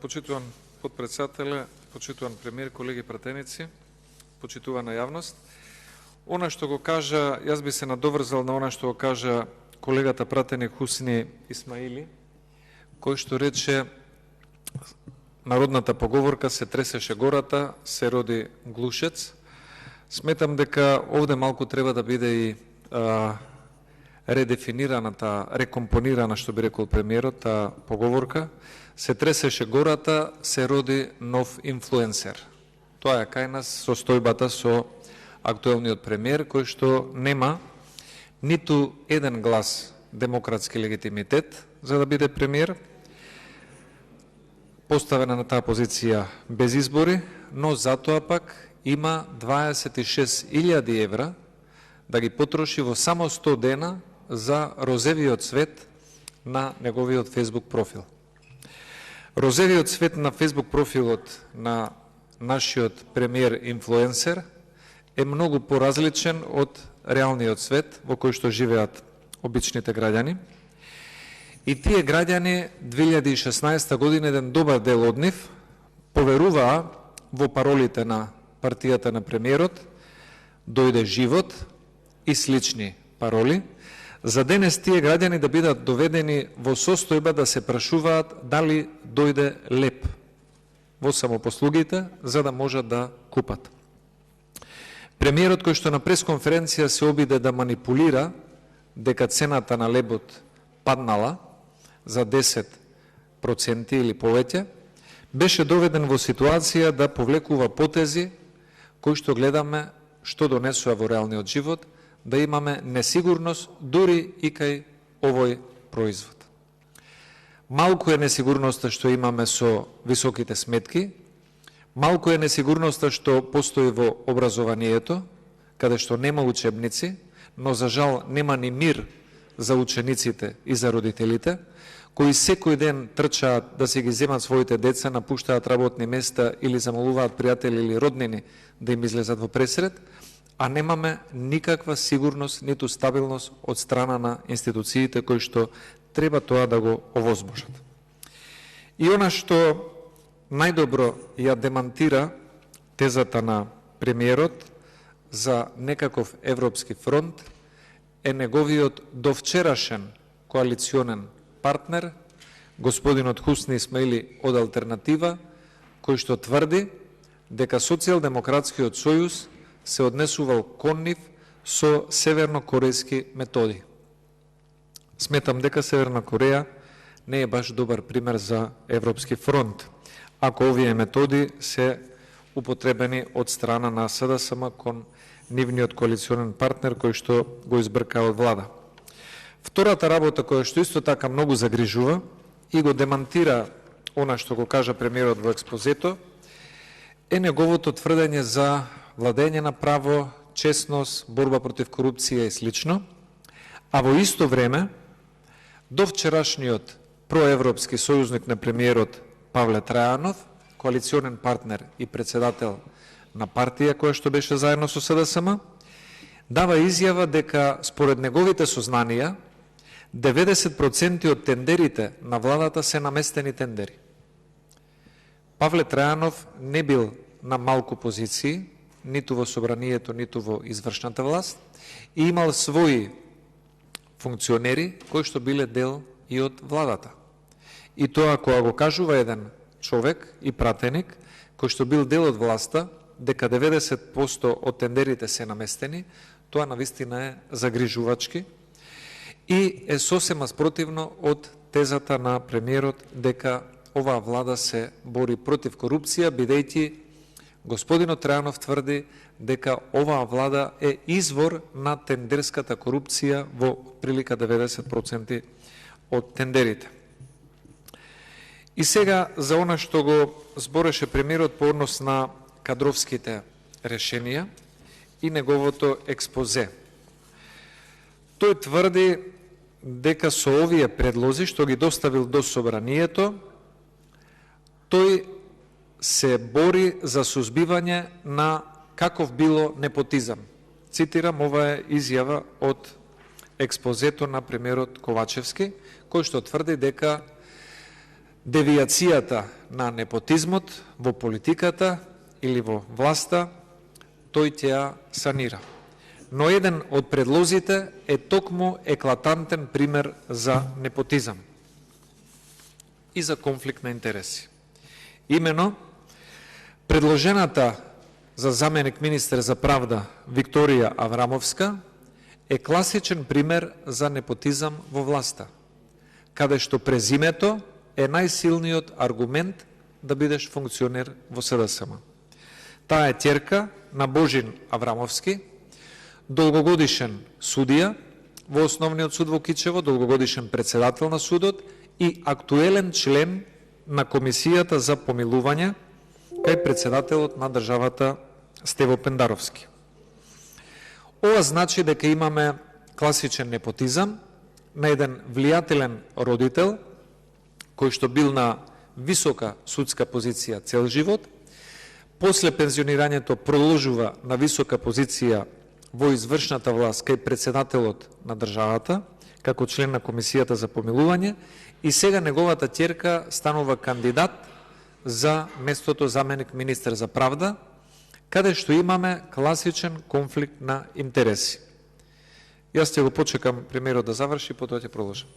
Почитуван подпредседателе, почитуван премиер, колеги пратеници, почитувана јавност. Она што го кажа, јас би се надоврзал на она што го кажа колегата пратеник Хусни Исмаили, кој што рече народната поговорка се тресеше гората, се роди глушец. Сметам дека овде малку треба да биде и редефинираната, рекомпонирана, што би рекол премиерот, таа поговорка. Се тресеше гората, се роди нов инфлуенсер. Тоа е кај нас состојбата со актуелниот премиер, кој што нема ниту еден глас демократски легитимитет за да биде премиер, поставена на таа позиција без избори, но затоа пак има 26.000 евра да ги потроши во само 100 дена за розевиот цвет на неговиот Facebook профил. Розевиот цвет на Facebook профилот на нашиот премиер-инфлуенсер е многу поразличен од реалниот свет во кој што живеат обичните граѓани. И тие граѓани 2016 година, еден добар дел од нив, поверуваа во паролите на партијата на премиерот, дојде живот и слични пароли, за денес тие граѓани да бидат доведени во состојба да се прашуваат дали дојде леп во самопослугите, за да можат да купат. Премиерот, кој што на пресконференција се обиде да манипулира дека цената на лебот паднала за 10% или повеќе, беше доведен во ситуација да повлекува потези кои што гледаме што донесува во реалниот живот, да имаме несигурност дури и кај овој производ. Малку е несигурноста што имаме со високите сметки, малку е несигурноста што постои во образованието, каде што нема учебници, но за жал нема ни мир за учениците и за родителите, кои секој ден трчаат да си ги земат своите деца, напуштаат работни места или замолуваат пријатели или роднини да им излезат во пресред, а немаме никаква сигурност, ниту стабилност од страна на институциите кои што треба тоа да го овозможат. И она што најдобро ја демантира тезата на премиерот за некаков европски фронт е неговиот довчерашен коалиционен партнер, господинот Хусни Исмаили од Алтернатива, кој што тврди дека Социјалдемократскиот сојуз се однесувал кон нив со севернокорејски методи. Сметам дека Северна Кореја не е баш добар пример за европски фронт, ако овие методи се употребени од страна на СДСМ кон нивниот коалиционен партнер кој што го избрка од влада. Втората работа која што исто така многу загрижува и го демантира она што го кажа премиерот во експозето е неговото тврдење за владење на право, честност, борба против корупција и слично, а во исто време до вчерашниот проевропски сојузник на премиерот Павле Трајанов, коалиционен партнер и председател на партија која што беше заедно со СДСМ, дава изјава дека според неговите сознанија 90% од тендерите на владата се наместени тендери. Павле Трајанов не бил на малку позиции, ниту во собранието, ниту во извршната власт, и имал своји функционери кои што биле дел и од владата. И тоа кога го кажува еден човек и пратеник кој што бил дел од власта, дека 90% од тендерите се наместени, тоа навистина е загрижувачки и е сосема спротивно од тезата на премиерот дека оваа влада се бори против корупција, бидејќи господинот Трајанов тврди дека оваа влада е извор на тендерската корупција во прилика 90% од тендерите. И сега за она што го збореше премиерот по однос на кадровските решенија и неговото експозе. Тој тврди дека со овие предлози што ги доставил до собранието, тој се бори за сузбивање на каков било непотизам. Цитирам, ова е изјава од експозето на премиерот Ковачевски, кој што тврди дека девијацијата на непотизмот во политиката или во власта, тој ќе ја санира. Но еден од предлозите е токму еклатантен пример за непотизам и за конфликт на интереси. Имено, предложената за заменик министер за правда Викторија Аврамовска е класичен пример за непотизам во власта, каде што презимето е најсилниот аргумент да бидеш функционер во СДСМ. Таа е ќерка на Божин Аврамовски, долгогодишен судија во Основниот суд во Кичево, долгогодишен председател на судот и актуелен член на Комисијата за помилување кај председателот на државата Стево Пендаровски. Ова значи дека имаме класичен непотизам на еден влијателен родител кој што бил на висока судска позиција цел живот, после пензионирањето продолжува на висока позиција во извршната власт кај председателот на државата, како член на Комисијата за помилување, и сега неговата ќерка станува кандидат за местото заменик министер за правда, каде што имаме класичен конфликт на интереси. Јас ќе го почекам премиерот да заврши, потоа ќе продолжам.